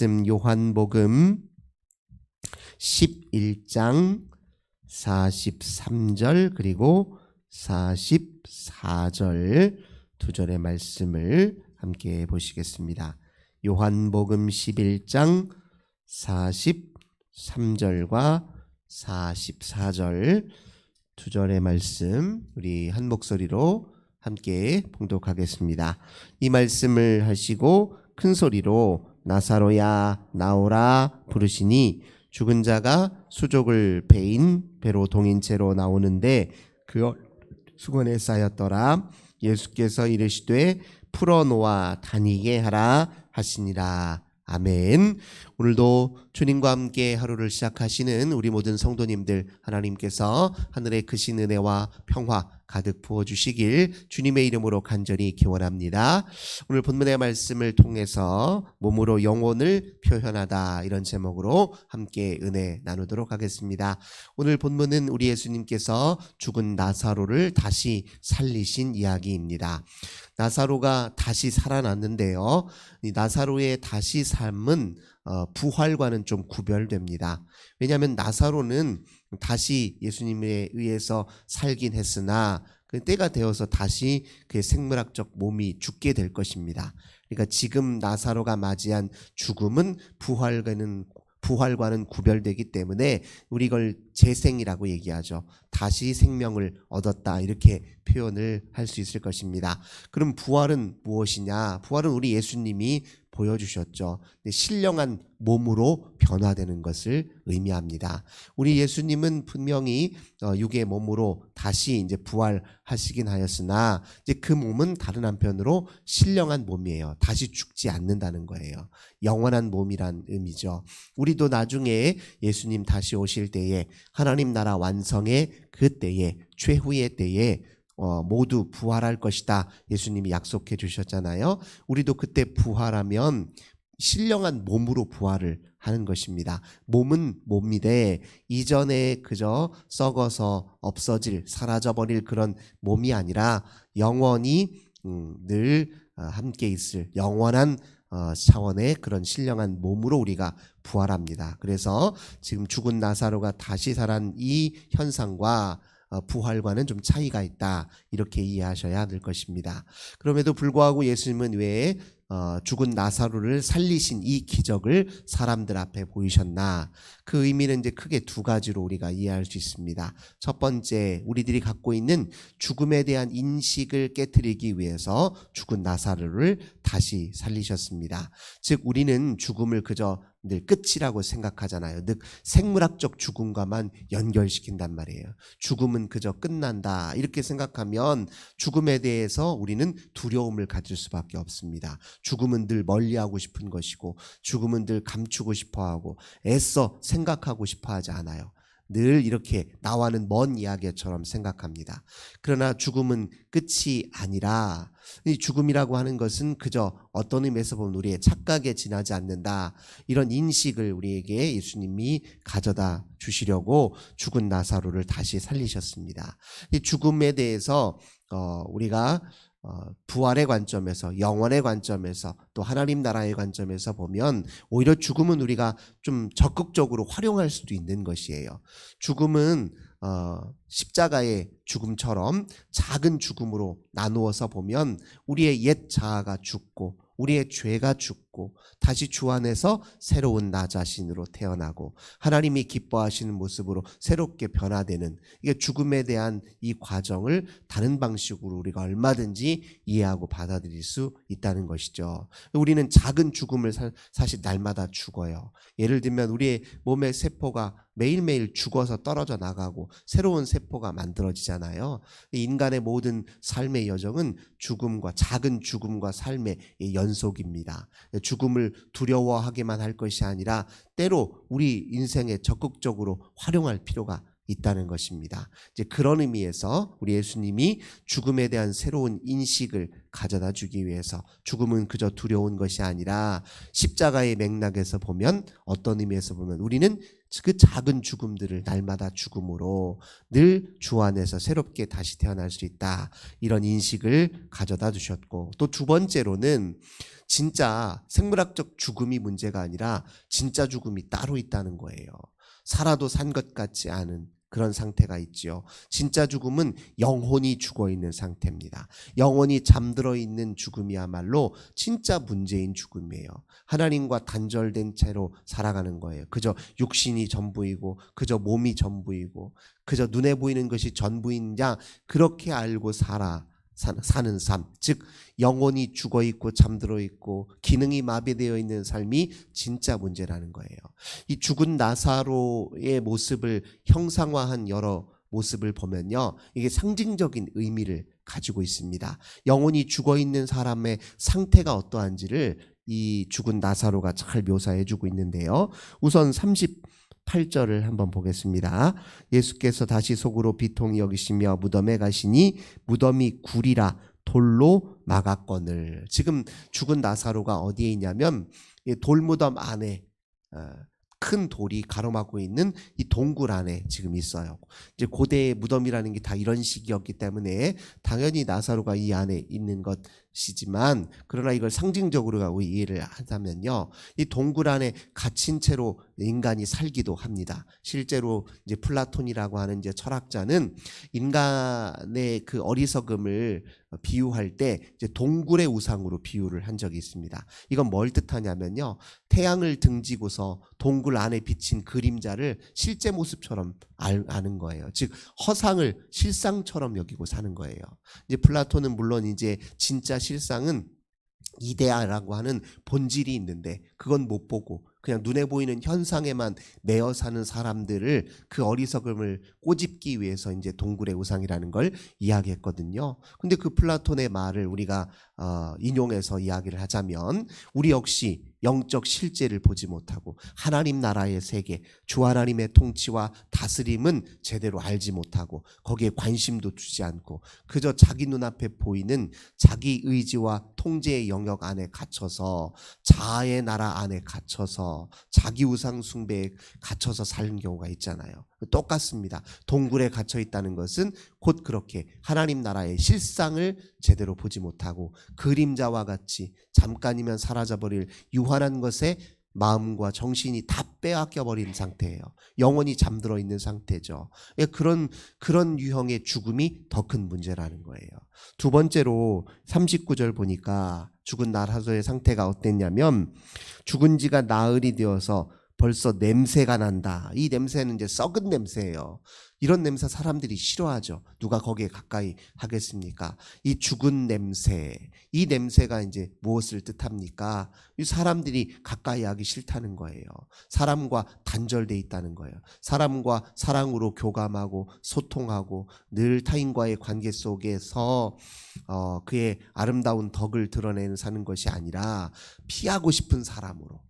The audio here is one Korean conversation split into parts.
요한복음 11장 43절 그리고 44절 두 절의 말씀을 함께 보시겠습니다. 요한복음 11장 43절과 44절 두 절의 말씀 우리 한 목소리로 함께 봉독하겠습니다. 이 말씀을 하시고 큰 소리로 나사로야 나오라 부르시니 죽은 자가 수족을 베인 배로 동인 채로 나오는데 그 수건에 쌓였더라. 예수께서 이르시되 풀어놓아 다니게 하라 하시니라. 아멘. 오늘도 주님과 함께 하루를 시작하시는 우리 모든 성도님들 하나님께서 하늘의 크신 은혜와 평화 가득 부어주시길 주님의 이름으로 간절히 기원합니다. 오늘 본문의 말씀을 통해서 몸으로 영혼을 표현하다 이런 제목으로 함께 은혜 나누도록 하겠습니다. 오늘 본문은 우리 예수님께서 죽은 나사로를 다시 살리신 이야기입니다. 나사로가 다시 살아났는데요. 이 나사로의 다시 삶은 부활과는 좀 구별됩니다. 왜냐하면 나사로는 다시 예수님에 의해서 살긴 했으나 그 때가 되어서 다시 그의 생물학적 몸이 죽게 될 것입니다. 그러니까 지금 나사로가 맞이한 죽음은 부활과는 구별되기 때문에 우리 이걸 재생이라고 얘기하죠. 다시 생명을 얻었다 이렇게 표현을 할 수 있을 것입니다. 그럼 부활은 무엇이냐? 부활은 우리 예수님이 보여주셨죠. 신령한 몸으로 변화되는 것을 의미합니다. 우리 예수님은 분명히 육의 몸으로 다시 이제 부활하시긴 하였으나 이제 그 몸은 다른 한편으로 신령한 몸이에요. 다시 죽지 않는다는 거예요. 영원한 몸이란 의미죠. 우리도 나중에 예수님 다시 오실 때에 하나님 나라 완성의 그 때에 최후의 때에 모두 부활할 것이다. 예수님이 약속해 주셨잖아요. 우리도 그때 부활하면 신령한 몸으로 부활을 하는 것입니다. 몸은 몸인데 이전에 그저 썩어서 없어질 사라져버릴 그런 몸이 아니라 영원히 늘 함께 있을 영원한 차원의 그런 신령한 몸으로 우리가 부활합니다. 그래서 지금 죽은 나사로가 다시 살아난 이 현상과 부활과는 좀 차이가 있다 이렇게 이해하셔야 될 것입니다. 그럼에도 불구하고 예수님은 왜 죽은 나사로를 살리신 이 기적을 사람들 앞에 보이셨나? 그 의미는 이제 크게 두 가지로 우리가 이해할 수 있습니다. 첫 번째, 우리들이 갖고 있는 죽음에 대한 인식을 깨트리기 위해서 죽은 나사로를 다시 살리셨습니다. 즉 우리는 죽음을 그저 늘 끝이라고 생각하잖아요. 즉 생물학적 죽음과만 연결시킨단 말이에요. 죽음은 그저 끝난다 이렇게 생각하면 죽음에 대해서 우리는 두려움을 가질 수밖에 없습니다. 죽음은 늘 멀리하고 싶은 것이고 죽음은 늘 감추고 싶어하고 애써 생각하고 싶어하지 않아요. 늘 이렇게 나와는 먼 이야기처럼 생각합니다. 그러나 죽음은 끝이 아니라 이 죽음이라고 하는 것은 그저 어떤 의미에서 보면 우리의 착각에 지나지 않는다. 이런 인식을 우리에게 예수님이 가져다 주시려고 죽은 나사로를 다시 살리셨습니다. 이 죽음에 대해서 우리가 부활의 관점에서 영원의 관점에서 또 하나님 나라의 관점에서 보면 오히려 죽음은 우리가 좀 적극적으로 활용할 수도 있는 것이에요. 죽음은 십자가의 죽음처럼 작은 죽음으로 나누어서 보면 우리의 옛 자아가 죽고 우리의 죄가 죽고 다시 주 안에서 새로운 나 자신으로 태어나고 하나님이 기뻐하시는 모습으로 새롭게 변화되는 이게 죽음에 대한 이 과정을 다른 방식으로 우리가 얼마든지 이해하고 받아들일 수 있다는 것이죠. 우리는 작은 죽음을 사실 날마다 죽어요. 예를 들면 우리의 몸의 세포가 매일매일 죽어서 떨어져 나가고 새로운 세포가 만들어지잖아요. 인간의 모든 삶의 여정은 죽음과 작은 죽음과 삶의 연속입니다. 죽음을 두려워하기만 할 것이 아니라 때로 우리 인생에 적극적으로 활용할 필요가 있다는 것입니다. 이제 그런 의미에서 우리 예수님이 죽음에 대한 새로운 인식을 가져다 주기 위해서, 죽음은 그저 두려운 것이 아니라 십자가의 맥락에서 보면, 어떤 의미에서 보면 우리는 그 작은 죽음들을 날마다 죽음으로 늘 주 안에서 새롭게 다시 태어날 수 있다, 이런 인식을 가져다 주셨고, 또 두 번째로는 진짜 생물학적 죽음이 문제가 아니라 진짜 죽음이 따로 있다는 거예요. 살아도 산 것 같지 않은 그런 상태가 있지요. 진짜 죽음은 영혼이 죽어 있는 상태입니다. 영혼이 잠들어 있는 죽음이야말로 진짜 문제인 죽음이에요. 하나님과 단절된 채로 살아가는 거예요. 그저 육신이 전부이고, 그저 몸이 전부이고, 그저 눈에 보이는 것이 전부이냐, 그렇게 알고 사는 삶, 즉 영혼이 죽어 있고 잠들어 있고 기능이 마비되어 있는 삶이 진짜 문제라는 거예요. 이 죽은 나사로의 모습을 형상화한 여러 모습을 보면요, 이게 상징적인 의미를 가지고 있습니다. 영혼이 죽어 있는 사람의 상태가 어떠한지를 이 죽은 나사로가 잘 묘사해 주고 있는데요. 우선 38절을 한번 보겠습니다. 예수께서 다시 속으로 비통히 여기시며 무덤에 가시니 무덤이 굴이라 돌로 막았거늘. 지금 죽은 나사로가 어디에 있냐면 돌무덤 안에 큰 돌이 가로막고 있는 이 동굴 안에 지금 있어요. 이제 고대의 무덤이라는 게 다 이런 식이었기 때문에 당연히 나사로가 이 안에 있는 것이지만, 그러나 이걸 상징적으로 이해를 하자면요, 이 동굴 안에 갇힌 채로 인간이 살기도 합니다. 실제로 이제 플라톤이라고 하는 이제 철학자는 인간의 그 어리석음을 비유할 때 이제 동굴의 우상으로 비유를 한 적이 있습니다. 이건 뭘 뜻하냐면요, 태양을 등지고서 동굴 안에 비친 그림자를 실제 모습처럼 아는 거예요. 즉 허상을 실상처럼 여기고 사는 거예요. 이제 플라톤은 물론 이제 진짜 실상은 이데아라고 하는 본질이 있는데 그건 못 보고 그냥 눈에 보이는 현상에만 매여 사는 사람들을, 그 어리석음을 꼬집기 위해서 이제 동굴의 우상이라는 걸 이야기했거든요. 근데 그 플라톤의 말을 우리가 인용해서 이야기를 하자면, 우리 역시 영적 실제를 보지 못하고 하나님 나라의 세계, 주 하나님의 통치와 다스림은 제대로 알지 못하고 거기에 관심도 두지 않고 그저 자기 눈앞에 보이는 자기 의지와 통제의 영역 안에 갇혀서, 자아의 나라 안에 갇혀서 자기 우상 숭배에 갇혀서 사는 경우가 있잖아요. 똑같습니다. 동굴에 갇혀 있다는 것은 곧 그렇게 하나님 나라의 실상을 제대로 보지 못하고 그림자와 같이 잠깐이면 사라져버릴 유한한 것에 마음과 정신이 다 빼앗겨버린 상태예요. 영혼이 잠들어 있는 상태죠. 그런 유형의 죽음이 더 큰 문제라는 거예요. 두 번째로 39절 보니까 죽은 나사로의 상태가 어땠냐면, 죽은 지가 나흘이 되어서 벌써 냄새가 난다. 이 냄새는 이제 썩은 냄새예요. 이런 냄새 사람들이 싫어하죠. 누가 거기에 가까이 하겠습니까? 이 죽은 냄새, 이 냄새가 이제 무엇을 뜻합니까? 이 사람들이 가까이 하기 싫다는 거예요. 사람과 단절돼 있다는 거예요. 사람과 사랑으로 교감하고 소통하고 늘 타인과의 관계 속에서 그의 아름다운 덕을 드러내는 사는 것이 아니라 피하고 싶은 사람으로,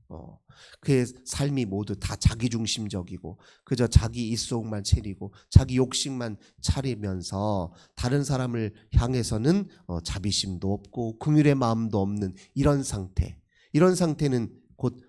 그의 삶이 모두 다 자기중심적이고 그저 자기 입속만 차리고 자기 욕심만 차리면서 다른 사람을 향해서는 자비심도 없고 긍휼의 마음도 없는 이런 상태는 곧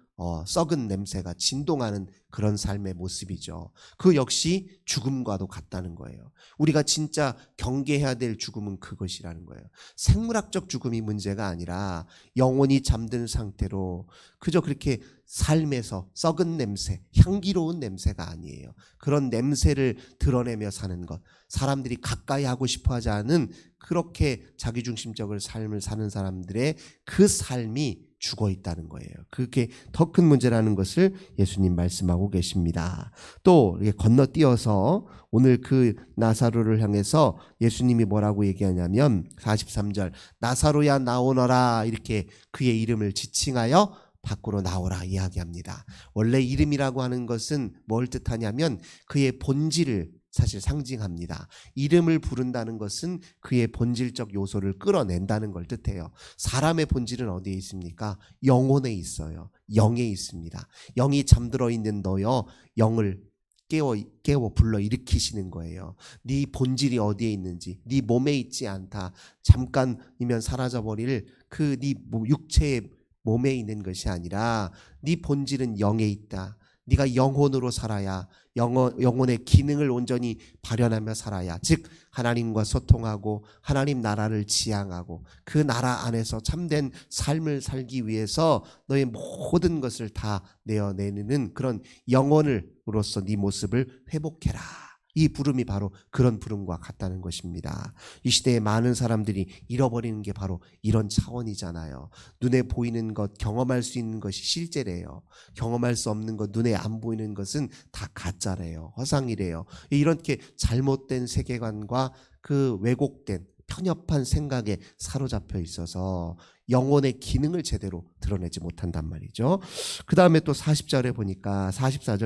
썩은 냄새가 진동하는 그런 삶의 모습이죠. 그 역시 죽음과도 같다는 거예요. 우리가 진짜 경계해야 될 죽음은 그것이라는 거예요. 생물학적 죽음이 문제가 아니라 영혼이 잠든 상태로 그저 그렇게 삶에서 썩은 냄새, 향기로운 냄새가 아니에요. 그런 냄새를 드러내며 사는 것, 사람들이 가까이 하고 싶어 하지 않은 그렇게 자기중심적인 삶을 사는 사람들의 그 삶이 죽어 있다는 거예요. 그게 더 큰 문제라는 것을 예수님 말씀하고 계십니다. 또 이렇게 건너뛰어서 오늘 그 나사로를 향해서 예수님이 뭐라고 얘기하냐면 43절, 나사로야 나오너라, 이렇게 그의 이름을 지칭하여 밖으로 나오라 이야기합니다. 원래 이름이라고 하는 것은 뭘 뜻하냐면 그의 본질을 사실 상징합니다. 이름을 부른다는 것은 그의 본질적 요소를 끌어낸다는 걸 뜻해요. 사람의 본질은 어디에 있습니까? 영혼에 있어요. 영에 있습니다. 영이 잠들어 있는 너요, 영을 깨워 불러 일으키시는 거예요. 네 본질이 어디에 있는지, 네 몸에 있지 않다. 잠깐이면 사라져버릴 그 네 육체의 몸에 있는 것이 아니라 네 본질은 영에 있다. 네가 영혼으로 살아야 영혼의 기능을 온전히 발현하며 살아야, 즉 하나님과 소통하고 하나님 나라를 지향하고 그 나라 안에서 참된 삶을 살기 위해서 너의 모든 것을 다 내어내는 그런 영혼으로서 네 모습을 회복해라. 이 부름이 바로 그런 부름과 같다는 것입니다. 이 시대에 많은 사람들이 잃어버리는 게 바로 이런 차원이잖아요. 눈에 보이는 것, 경험할 수 있는 것이 실제래요. 경험할 수 없는 것, 눈에 안 보이는 것은 다 가짜래요. 허상이래요. 이렇게 잘못된 세계관과 그 왜곡된 편협한 생각에 사로잡혀 있어서 영혼의 기능을 제대로 드러내지 못한단 말이죠. 그 다음에 또 44절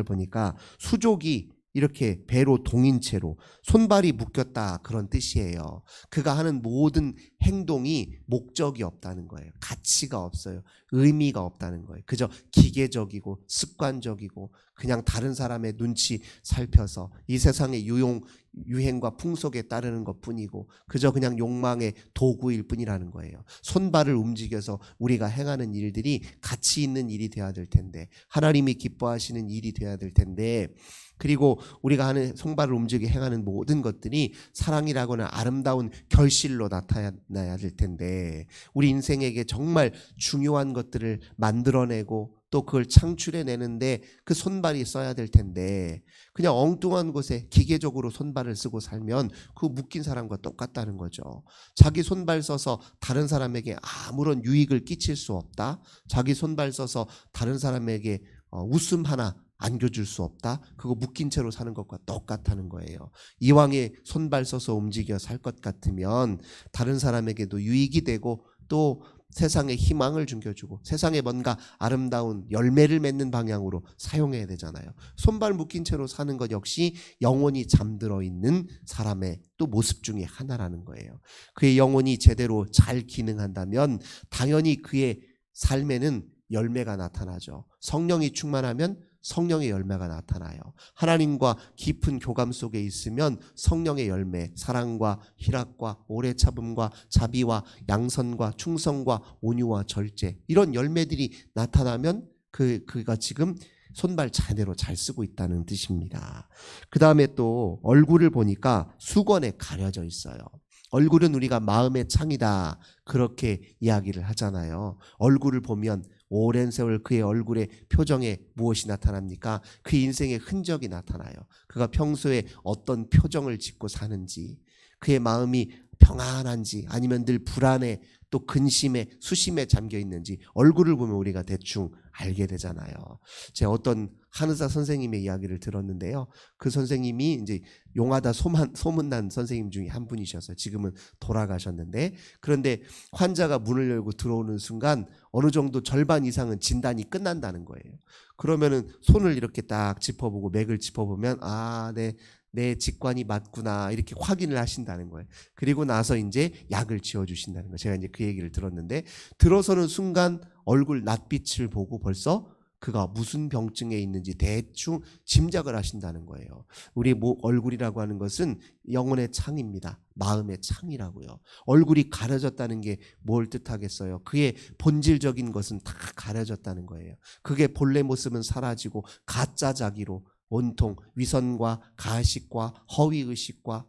보니까 수족이 이렇게 배로 동인채로 손발이 묶였다, 그런 뜻이에요. 그가 하는 모든 행동이 목적이 없다는 거예요. 가치가 없어요. 의미가 없다는 거예요. 그저 기계적이고 습관적이고 그냥 다른 사람의 눈치 살펴서 이 세상의 유행과 풍속에 따르는 것뿐이고 그저 그냥 욕망의 도구일 뿐이라는 거예요. 손발을 움직여서 우리가 행하는 일들이 가치 있는 일이 돼야 될 텐데, 하나님이 기뻐하시는 일이 돼야 될 텐데, 그리고 우리가 하는 손발을 움직여 행하는 모든 것들이 사랑이라거나 아름다운 결실로 나타나야 될 텐데, 우리 인생에게 정말 중요한 것들을 만들어내고 또 그걸 창출해내는데 그 손발이 써야 될 텐데, 그냥 엉뚱한 곳에 기계적으로 손발을 쓰고 살면 그 묶인 사람과 똑같다는 거죠. 자기 손발 써서 다른 사람에게 아무런 유익을 끼칠 수 없다. 자기 손발 써서 다른 사람에게 웃음 하나 안겨줄 수 없다. 그거 묶인 채로 사는 것과 똑같다는 거예요. 이왕에 손발 써서 움직여 살 것 같으면 다른 사람에게도 유익이 되고 또 세상에 희망을 준겨주고 세상에 뭔가 아름다운 열매를 맺는 방향으로 사용해야 되잖아요. 손발 묶인 채로 사는 것 역시 영혼이 잠들어 있는 사람의 또 모습 중에 하나라는 거예요. 그의 영혼이 제대로 잘 기능한다면 당연히 그의 삶에는 열매가 나타나죠. 성령이 충만하면 성령의 열매가 나타나요. 하나님과 깊은 교감 속에 있으면 성령의 열매, 사랑과 희락과 오래 참음과 자비와 양선과 충성과 온유와 절제, 이런 열매들이 나타나면 그가 지금 손발 제대로 잘 쓰고 있다는 뜻입니다. 그 다음에 또 얼굴을 보니까 수건에 가려져 있어요. 얼굴은 우리가 마음의 창이다, 그렇게 이야기를 하잖아요. 얼굴을 보면 오랜 세월 그의 얼굴의 표정에 무엇이 나타납니까? 그 인생의 흔적이 나타나요. 그가 평소에 어떤 표정을 짓고 사는지, 그의 마음이 평안한지 아니면 늘 불안에 또 근심에 수심에 잠겨 있는지 얼굴을 보면 우리가 대충 알게 되잖아요. 제가 어떤 한의사 선생님의 이야기를 들었는데요. 그 선생님이 이제 용하다 소문난 선생님 중에 한 분이셔서 지금은 돌아가셨는데, 그런데 환자가 문을 열고 들어오는 순간 어느 정도 절반 이상은 진단이 끝난다는 거예요. 그러면은 손을 이렇게 딱 짚어보고 맥을 짚어보면 내 직관이 맞구나, 이렇게 확인을 하신다는 거예요. 그리고 나서 이제 약을 지어주신다는 거예요. 제가 이제 그 얘기를 들었는데, 들어서는 순간 얼굴 낯빛을 보고 벌써 그가 무슨 병증에 있는지 대충 짐작을 하신다는 거예요. 우리 얼굴이라고 하는 것은 영혼의 창입니다. 마음의 창이라고요. 얼굴이 가려졌다는 게 뭘 뜻하겠어요? 그의 본질적인 것은 다 가려졌다는 거예요. 그게 본래 모습은 사라지고 가짜 자기로 온통 위선과 가식과 허위의식과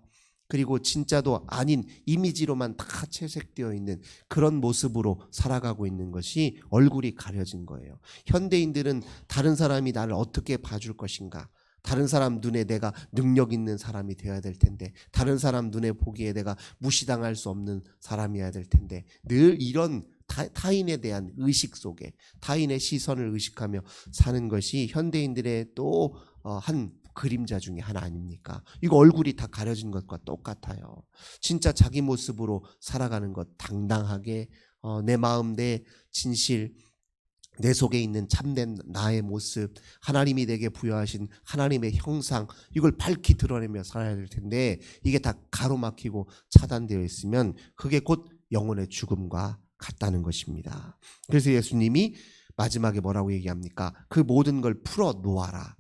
그리고 진짜도 아닌 이미지로만 다 채색되어 있는 그런 모습으로 살아가고 있는 것이 얼굴이 가려진 거예요. 현대인들은 다른 사람이 나를 어떻게 봐줄 것인가, 다른 사람 눈에 내가 능력 있는 사람이 되어야 될 텐데, 다른 사람 눈에 보기에 내가 무시당할 수 없는 사람이어야 될 텐데, 늘 이런 타인에 대한 의식 속에 타인의 시선을 의식하며 사는 것이 현대인들의 또 한 그림자 중에 하나 아닙니까? 이거 얼굴이 다 가려진 것과 똑같아요. 진짜 자기 모습으로 살아가는 것, 당당하게 내 마음, 내 진실, 내 속에 있는 참된 나의 모습, 하나님이 내게 부여하신 하나님의 형상, 이걸 밝히 드러내며 살아야 될 텐데 이게 다 가로막히고 차단되어 있으면 그게 곧 영혼의 죽음과 같다는 것입니다. 그래서 예수님이 마지막에 뭐라고 얘기합니까? 그 모든 걸 풀어 놓아라.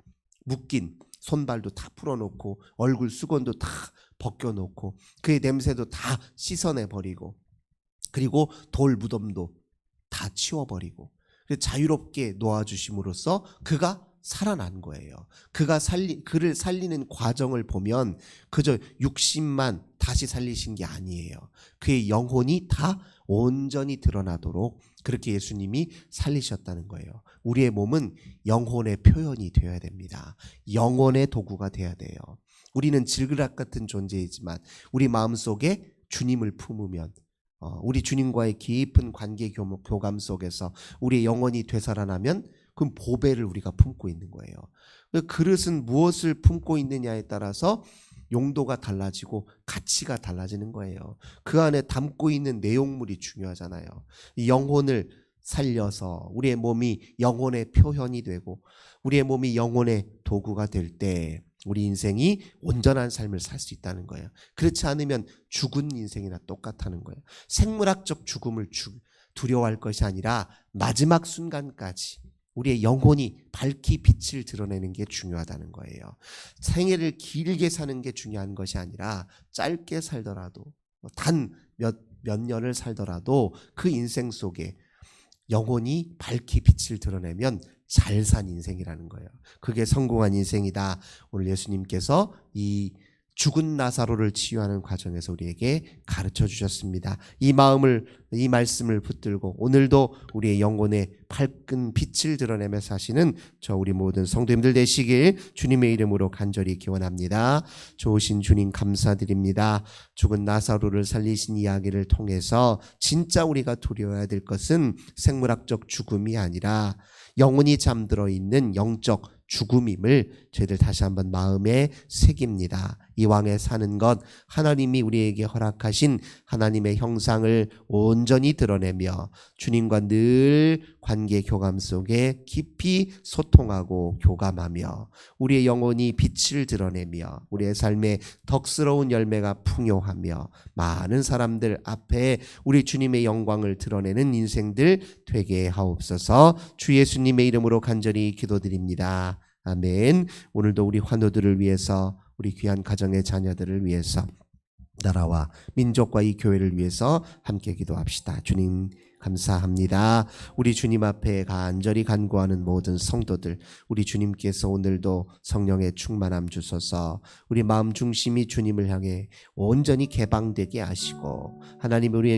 묶인 손발도 다 풀어놓고 얼굴 수건도 다 벗겨놓고 그의 냄새도 다 씻어내버리고 그리고 돌 무덤도 다 치워버리고 자유롭게 놓아주심으로써 그가 살아난 거예요. 그를 살리는 과정을 보면 그저 육신만 다시 살리신 게 아니에요. 그의 영혼이 다 온전히 드러나도록 그렇게 예수님이 살리셨다는 거예요. 우리의 몸은 영혼의 표현이 되어야 됩니다. 영혼의 도구가 돼야 돼요. 우리는 질그락 같은 존재이지만 우리 마음속에 주님을 품으면 우리 주님과의 깊은 관계 교감 속에서 우리의 영혼이 되살아나면 그럼 보배를 우리가 품고 있는 거예요. 그릇은 무엇을 품고 있느냐에 따라서 용도가 달라지고 가치가 달라지는 거예요. 그 안에 담고 있는 내용물이 중요하잖아요. 이 영혼을 살려서 우리의 몸이 영혼의 표현이 되고 우리의 몸이 영혼의 도구가 될 때 우리 인생이 온전한 삶을 살 수 있다는 거예요. 그렇지 않으면 죽은 인생이나 똑같다는 거예요. 생물학적 죽음을 두려워할 것이 아니라 마지막 순간까지 우리의 영혼이 밝히 빛을 드러내는 게 중요하다는 거예요. 생애를 길게 사는 게 중요한 것이 아니라 짧게 살더라도 단 몇 년을 살더라도 그 인생 속에 영혼이 밝히 빛을 드러내면 잘 산 인생이라는 거예요. 그게 성공한 인생이다. 오늘 예수님께서 이 죽은 나사로를 치유하는 과정에서 우리에게 가르쳐 주셨습니다. 이 말씀을 붙들고 오늘도 우리의 영혼에 밝은 빛을 드러내며 사시는 우리 모든 성도님들 되시길 주님의 이름으로 간절히 기원합니다. 좋으신 주님 감사드립니다. 죽은 나사로를 살리신 이야기를 통해서 진짜 우리가 두려워해야 될 것은 생물학적 죽음이 아니라 영혼이 잠들어 있는 영적 죽음임을 저희들 다시 한번 마음에 새깁니다. 이왕에 사는 것 하나님이 우리에게 허락하신 하나님의 형상을 온전히 드러내며 주님과 늘 관계 교감 속에 깊이 소통하고 교감하며 우리의 영혼이 빛을 드러내며 우리의 삶에 덕스러운 열매가 풍요하며 많은 사람들 앞에 우리 주님의 영광을 드러내는 인생들 되게 하옵소서. 주 예수님의 이름으로 간절히 기도드립니다. 아멘. 오늘도 우리 환우들을 위해서 우리 귀한 가정의 자녀들을 위해서 나라와 민족과 이 교회를 위해서 함께 기도합시다. 주님 감사합니다. 우리 주님 앞에 간절히 간구하는 모든 성도들 우리 주님께서 오늘도 성령의 충만함 주소서. 우리 마음 중심이 주님을 향해 온전히 개방되게 하시고 하나님 우리의